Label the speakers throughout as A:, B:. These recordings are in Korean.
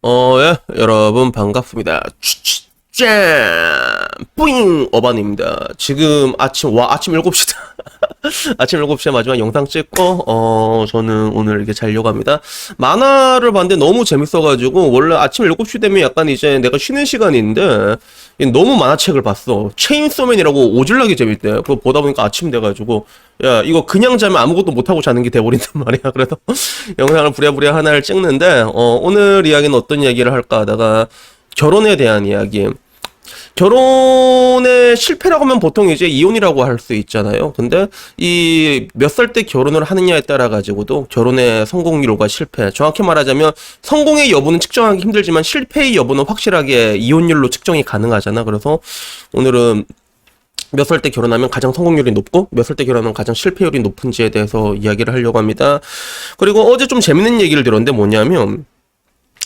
A: 예, 여러분 반갑습니다. 짠! 뿌잉! 어반입니다. 지금 아침 7시다. 아침 7시에 마지막 영상 찍고, 저는 오늘 이렇게 자려고 합니다. 만화를 봤는데 너무 재밌어가지고, 원래 아침 7시 되면 약간 이제 내가 쉬는 시간인데, 너무 만화책을 봤어. 체인소맨이라고 오질나게 재밌대. 그거 보다 보니까 아침 돼가지고, 야, 이거 그냥 자면 아무것도 못하고 자는 게 돼버린단 말이야. 그래서 영상을 부랴부랴 하나를 찍는데, 오늘 이야기는 어떤 이야기를 할까 하다가, 결혼에 대한 이야기. 결혼의 실패라고 하면 보통 이제 이혼이라고 할 수 있잖아요. 근데 이 몇 살 때 결혼을 하느냐에 따라 가지고도 결혼의 성공률과 실패, 정확히 말하자면 성공의 여부는 측정하기 힘들지만 실패의 여부는 확실하게 이혼율로 측정이 가능하잖아. 그래서 오늘은 몇 살 때 결혼하면 가장 성공률이 높고 몇 살 때 결혼하면 가장 실패율이 높은지에 대해서 이야기를 하려고 합니다. 그리고 어제 좀 재밌는 얘기를 들었는데 뭐냐면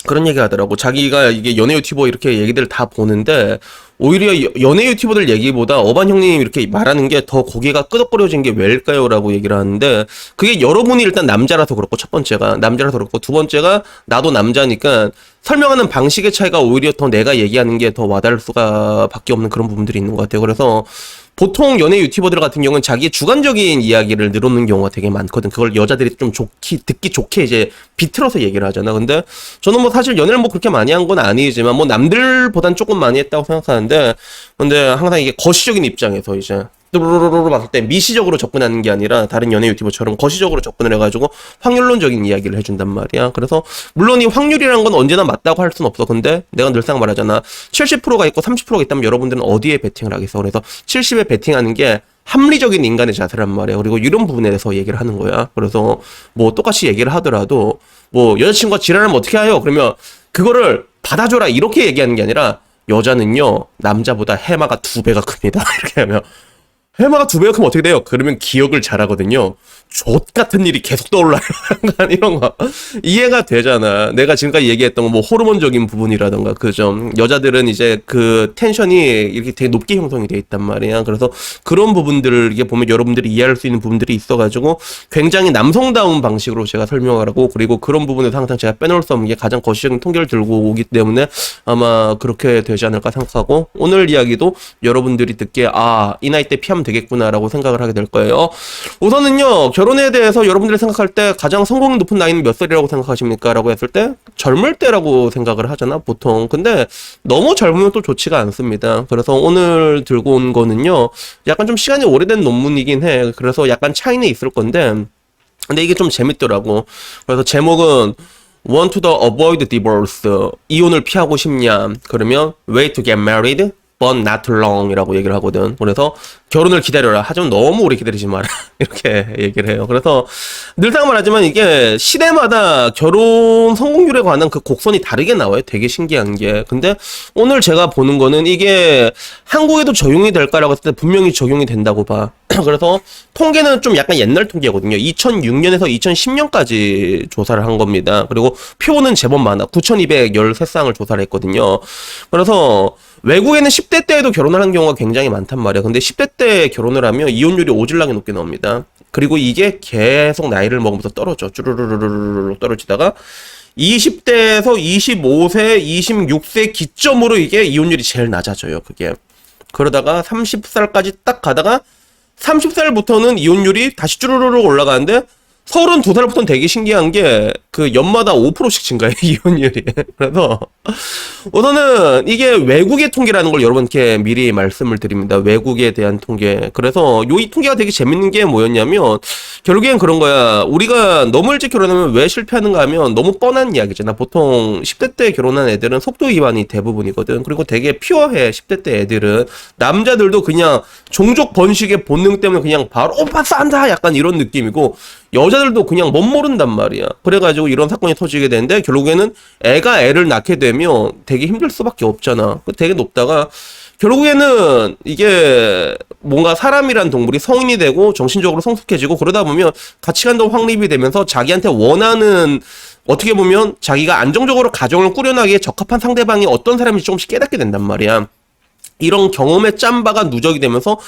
A: 그런 얘기 하더라고. 자기가 이게 연예 유튜버 이렇게 얘기들 다 보는데 오히려 연예 유튜버들 얘기보다 어반 형님 이렇게 말하는 게 더 고개가 끄덕거려진 게 왜일까요? 라고 얘기를 하는데 그게 여러분이 일단 남자라서 그렇고 첫 번째가 남자라서 그렇고 두 번째가 나도 남자니까 설명하는 방식의 차이가 오히려 더 내가 얘기하는 게 더 와닿을 수가 밖에 없는 그런 부분들이 있는 것 같아요. 그래서 보통 연예 유튜버들 같은 경우는 자기의 주관적인 이야기를 늘어놓는 경우가 되게 많거든. 그걸 여자들이 좀 듣기 좋게 이제 비틀어서 얘기를 하잖아. 근데 저는 뭐 사실 연애를 뭐 그렇게 많이 한 건 아니지만 뭐 남들보단 조금 많이 했다고 생각하는데 근데 항상 이게 거시적인 입장에서 이제 뚜루루루루 봤을 때 미시적으로 접근하는 게 아니라 다른 연예 유튜버처럼 거시적으로 접근을 해가지고 확률론적인 이야기를 해준단 말이야. 그래서 물론 이 확률이라는 건 언제나 맞다고 할 순 없어. 근데 내가 늘상 말하잖아. 70%가 있고 30%가 있다면 여러분들은 어디에 베팅을 하겠어? 그래서 70에 베팅하는 게 합리적인 인간의 자세란 말이야. 그리고 이런 부분에 대해서 얘기를 하는 거야. 그래서 뭐 똑같이 얘기를 하더라도 뭐 여자친구가 지랄하면 어떻게 해요? 그러면 그거를 받아줘라 이렇게 얘기하는 게 아니라 여자는요 남자보다 해마가 2배가 큽니다. 이렇게 하면 해마가 2배가 크면 어떻게 돼요? 그러면 기억을 잘하거든요. 족 같은 일이 계속 떠올라요. 약간 이런 거. 이해가 되잖아. 내가 지금까지 얘기했던 뭐 호르몬적인 부분이라던가 그 점. 여자들은 이제 그 텐션이 이렇게 되게 높게 형성이 돼 있단 말이야. 그래서 그런 부분들을 이게 보면 여러분들이 이해할 수 있는 부분들이 있어가지고 굉장히 남성다운 방식으로 제가 설명을 하고 그리고 그런 부분에서 항상 제가 빼놓을 수 없는 게 가장 거시적인 통계를 들고 오기 때문에 아마 그렇게 되지 않을까 생각하고 오늘 이야기도 여러분들이 듣기에 이 나이 때 피하면 되겠구나라고 생각을 하게 될 거예요. 우선은요, 결혼에 대해서 여러분들이 생각할 때 가장 성공이 높은 나이는 몇 살이라고 생각하십니까? 라고 했을 때 젊을 때라고 생각을 하잖아, 보통. 근데 너무 젊으면 또 좋지가 않습니다. 그래서 오늘 들고 온 거는요, 약간 좀 시간이 오래된 논문이긴 해. 그래서 약간 차이는 있을 건데, 근데 이게 좀 재밌더라고. 그래서 제목은 Want to avoid divorce. 이혼을 피하고 싶냐? 그러면 Way to get married, but not too long 이라고 얘기를 하거든. 그래서 결혼을 기다려라. 하지만 너무 오래 기다리지 마라. 이렇게 얘기를 해요. 그래서 늘상 말하지만 이게 시대마다 결혼 성공률에 관한 그 곡선이 다르게 나와요. 되게 신기한 게. 근데 오늘 제가 보는 거는 이게 한국에도 적용이 될까라고 했을 때 분명히 적용이 된다고 봐. 그래서 통계는 좀 약간 옛날 통계거든요. 2006년에서 2010년까지 조사를 한 겁니다. 그리고 표는 제법 많아. 9,213쌍을 조사를 했거든요. 그래서 외국에는 10대 때에도 결혼을 하는 경우가 굉장히 많단 말이야. 근데 10대 때 결혼을 하면 이혼율이 오질나게 높게 나옵니다. 그리고 이게 계속 나이를 먹으면서 떨어져. 쭈르르르르르 떨어지다가 20대에서 25세, 26세 기점으로 이게 이혼율이 제일 낮아져요. 그게. 그러다가 30살까지 딱 가다가 30살부터는 이혼율이 다시 쭈르르르 올라가는데 32살부터는 되게 신기한 게 그 연마다 5%씩 증가해 이혼율이. 그래서 우선은 이게 외국의 통계라는 걸 여러분께 미리 말씀을 드립니다. 외국에 대한 통계. 그래서 이 통계가 되게 재밌는 게 뭐였냐면 결국엔 그런 거야. 우리가 너무 일찍 결혼하면 왜 실패하는가 하면 너무 뻔한 이야기잖아. 보통 10대 때 결혼한 애들은 속도 위반이 대부분이거든. 그리고 되게 퓨어해. 10대 때 애들은. 남자들도 그냥 종족 번식의 본능 때문에 그냥 바로 오빠 싼다 약간 이런 느낌이고 여자들도 그냥 못 모른단 말이야. 그래가지고 이런 사건이 터지게 되는데 결국에는 애가 애를 낳게 되면 되게 힘들 수밖에 없잖아. 되게 높다가 결국에는 이게 뭔가 사람이란 동물이 성인이 되고 정신적으로 성숙해지고 그러다 보면 가치관도 확립이 되면서 자기한테 원하는 어떻게 보면 자기가 안정적으로 가정을 꾸려나기에 적합한 상대방이 어떤 사람인지 조금씩 깨닫게 된단 말이야. 이런 경험의 짬바가 누적이 되면서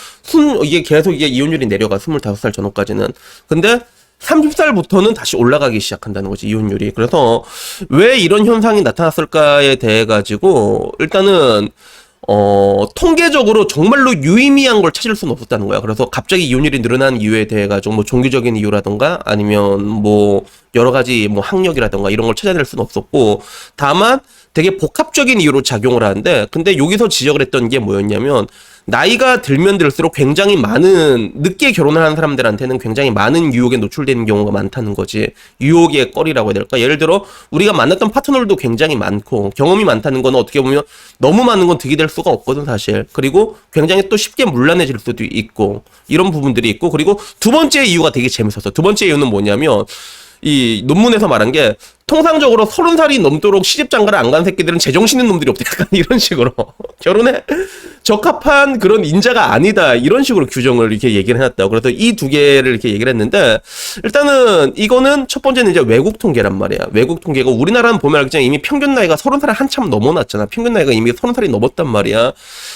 A: 이게 계속 이게 이혼율이 내려가 25살 전후까지는. 근데 30살부터는 다시 올라가기 시작한다는 거지, 이혼율이. 그래서 왜 이런 현상이 나타났을까에 대해 가지고 일단은 통계적으로 정말로 유의미한 걸 찾을 수는 없었다는 거야. 그래서 갑자기 이혼율이 늘어난 이유에 대해 가지고 뭐 종교적인 이유라던가 아니면 뭐 여러 가지 뭐 학력이라던가 이런 걸 찾아낼 수는 없었고, 다만 되게 복합적인 이유로 작용을 하는데, 근데 여기서 지적을 했던 게 뭐였냐면, 나이가 들면 들수록 굉장히 많은, 늦게 결혼을 하는 사람들한테는 굉장히 많은 유혹에 노출되는 경우가 많다는 거지. 유혹의 거리라고 해야 될까? 예를 들어 우리가 만났던 파트너들도 굉장히 많고, 경험이 많다는 건 어떻게 보면 너무 많은 건 득이 될 수가 없거든, 사실. 그리고 굉장히 또 쉽게 문란해질 수도 있고, 이런 부분들이 있고. 그리고 두 번째 이유가 되게 재밌었어. 두 번째 이유는 뭐냐면, 이 논문에서 말한 게, 통상적으로 30살이 넘도록 시집장가를 안 간 새끼들은 제정신 있는 놈들이 없다. 약간 이런 식으로. 결혼에 적합한 그런 인자가 아니다. 이런 식으로 규정을 이렇게 얘기를 해놨다고. 그래서 이 두 개를 이렇게 얘기를 했는데, 일단은 이거는 첫 번째는 이제 외국 통계란 말이야. 외국 통계가, 우리나라는 보면 알겠지만 이미 평균 나이가 30살을 한참 넘어났잖아. 평균 나이가 이미 30살이 넘었단 말이야.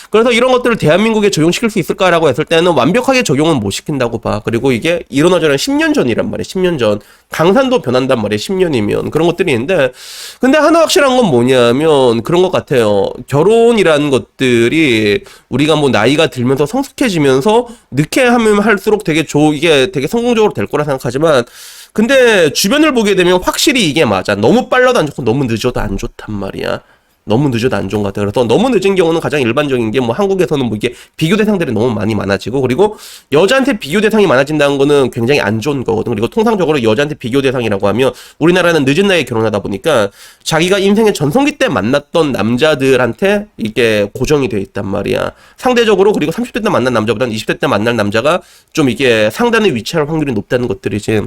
A: 그래서 이런 것들을 대한민국에 적용시킬 수 있을까라고 했을 때는 완벽하게 적용은 못 시킨다고 봐. 그리고 이게 일어나자는 10년 전이란 말이야. 10년 전. 강산도 변한단 말이야. 10년이면. 그런 것들이 있는데, 근데 하나 확실한 건 뭐냐면 그런 것 같아요. 결혼이라는 것들이 우리가 뭐 나이가 들면서 성숙해지면서 늦게 하면 할수록 되게 이게 되게 성공적으로 될 거라 생각하지만, 근데 주변을 보게 되면 확실히 이게 맞아. 너무 빨라도 안 좋고 너무 늦어도 안 좋단 말이야. 너무 늦어도 안 좋은 것 같아요. 그래서 너무 늦은 경우는 가장 일반적인 게, 뭐 한국에서는 뭐 이게 비교 대상들이 너무 많이 많아지고, 그리고 여자한테 비교 대상이 많아진다는 거는 굉장히 안 좋은 거거든. 그리고 통상적으로 여자한테 비교 대상이라고 하면, 우리나라는 늦은 나이에 결혼하다 보니까 자기가 인생의 전성기 때 만났던 남자들한테 이게 고정이 돼 있단 말이야. 상대적으로. 그리고 30대 때 만난 남자보다는 20대 때 만날 남자가 좀 이게 상단에 위치할 확률이 높다는 것들이지.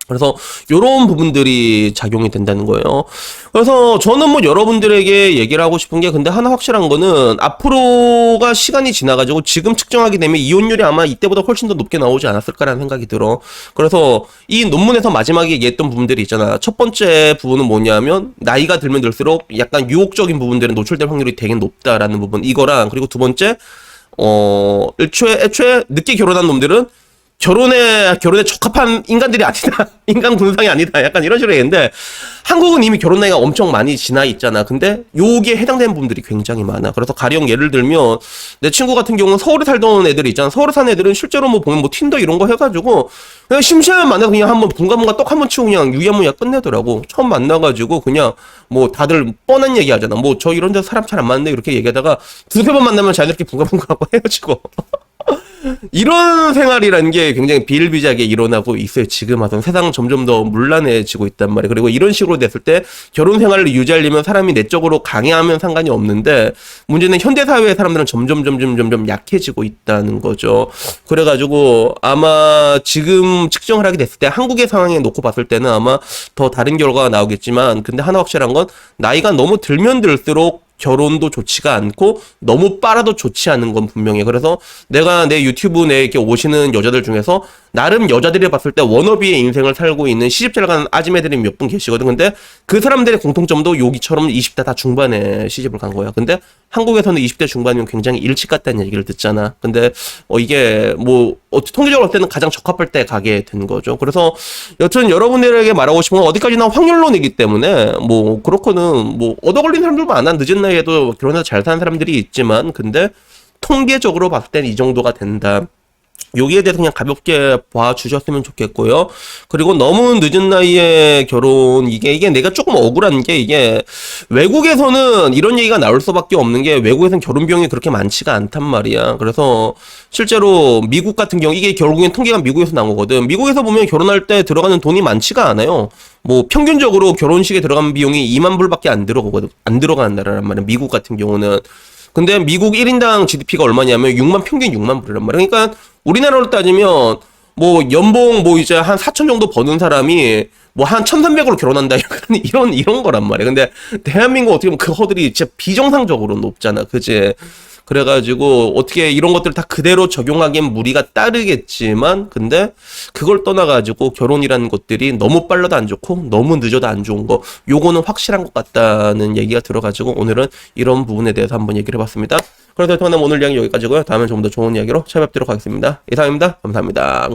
A: 그래서 요런 부분들이 작용이 된다는 거예요. 그래서 저는 뭐 여러분들에게 얘기를 하고 싶은 게, 근데 하나 확실한 거는 앞으로가 시간이 지나가지고 지금 측정하게 되면 이혼율이 아마 이때보다 훨씬 더 높게 나오지 않았을까라는 생각이 들어. 그래서 이 논문에서 마지막에 얘기했던 부분들이 있잖아. 첫 번째 부분은 뭐냐면, 나이가 들면 들수록 약간 유혹적인 부분들은 노출될 확률이 되게 높다라는 부분, 이거랑, 그리고 두 번째, 애초에 늦게 결혼한 놈들은 결혼에 적합한 인간들이 아니다. 인간 군상이 아니다. 약간 이런 식으로 얘기했는데, 한국은 이미 결혼 나이가 엄청 많이 지나 있잖아. 근데 요기에 해당되는 분들이 굉장히 많아. 그래서 가령 예를 들면 내 친구 같은 경우는 서울에 살던 애들이 있잖아. 서울에 사는 애들은 실제로 뭐 보면 뭐 틴더 이런 거 해가지고 그냥 심심하면 만나서 그냥 한번 bun가 떡 한번 치고 그냥 유야무야 끝내더라고. 처음 만나가지고 그냥 뭐 다들 뻔한 얘기 하잖아. 뭐 저 이런 데서 사람 잘 안 맞는데 이렇게 얘기하다가 두세 번 만나면 자연스럽게 bun가 하고 헤어지고. 이런 생활이라는 게 굉장히 비일비재하게 일어나고 있어요. 지금 와서 세상은 점점 더 문란해지고 있단 말이에요. 그리고 이런 식으로 됐을 때 결혼 생활을 유지하려면 사람이 내적으로 강해하면 상관이 없는데, 문제는 현대사회의 사람들은 점점 약해지고 있다는 거죠. 그래가지고 아마 지금 측정을 하게 됐을 때 한국의 상황에 놓고 봤을 때는 아마 더 다른 결과가 나오겠지만, 근데 하나 확실한 건 나이가 너무 들면 들수록 결혼도 좋지가 않고 너무 빨아도 좋지 않은 건 분명해. 그래서 내가 내 유튜브 내에 이렇게 오시는 여자들 중에서 나름 여자들이 봤을 때 워너비의 인생을 살고 있는 시집잘 가는 아줌매들이 몇 분 계시거든. 근데 그 사람들의 공통점도 여기처럼 20대 다 중반에 시집을 간 거야. 근데 한국에서는 20대 중반이면 굉장히 일찍 갔다는 얘기를 듣잖아. 근데 이게 뭐 통계적으로 볼 때는 가장 적합할 때 가게 된 거죠. 그래서 여튼 여러분들에게 말하고 싶은 건, 어디까지나 확률론이기 때문에 뭐 그렇거든. 뭐 얻어 걸린 사람들 많아. 늦은 나이에도 결혼해서 잘 사는 사람들이 있지만, 근데 통계적으로 봤을 때는 이 정도가 된다. 여기에 대해서 그냥 가볍게 봐주셨으면 좋겠고요. 그리고 너무 늦은 나이에 결혼, 이게 내가 조금 억울한 게, 이게 외국에서는 이런 얘기가 나올 수밖에 없는 게, 외국에서는 결혼 비용이 그렇게 많지가 않단 말이야. 그래서 실제로 미국 같은 경우, 이게 결국엔 통계가 미국에서 나온 거거든. 미국에서 보면 결혼할 때 들어가는 돈이 많지가 않아요. 뭐 평균적으로 결혼식에 들어간 비용이 2만 불밖에 안 들어가는 나라란 말이야, 미국 같은 경우는. 근데 미국 1인당 GDP가 얼마냐면 평균 6만 불이란 말이야. 그러니까 우리나라로 따지면 뭐 연봉 뭐 이제 한 4천 정도 버는 사람이 뭐 한 1,300으로 결혼한다, 약간 이런 거란 말이야. 근데 대한민국 어떻게 보면 그 허들이 진짜 비정상적으로 높잖아. 그지? 그래가지고 어떻게 이런 것들을 다 그대로 적용하기엔 무리가 따르겠지만, 근데 그걸 떠나가지고 결혼이라는 것들이 너무 빨라도 안 좋고 너무 늦어도 안 좋은 거, 요거는 확실한 것 같다는 얘기가 들어가지고 오늘은 이런 부분에 대해서 한번 얘기를 해봤습니다. 그래서 저는 오늘 이야기 여기까지고요. 다음에 좀 더 좋은 이야기로 찾아뵙도록 하겠습니다. 이상입니다. 감사합니다.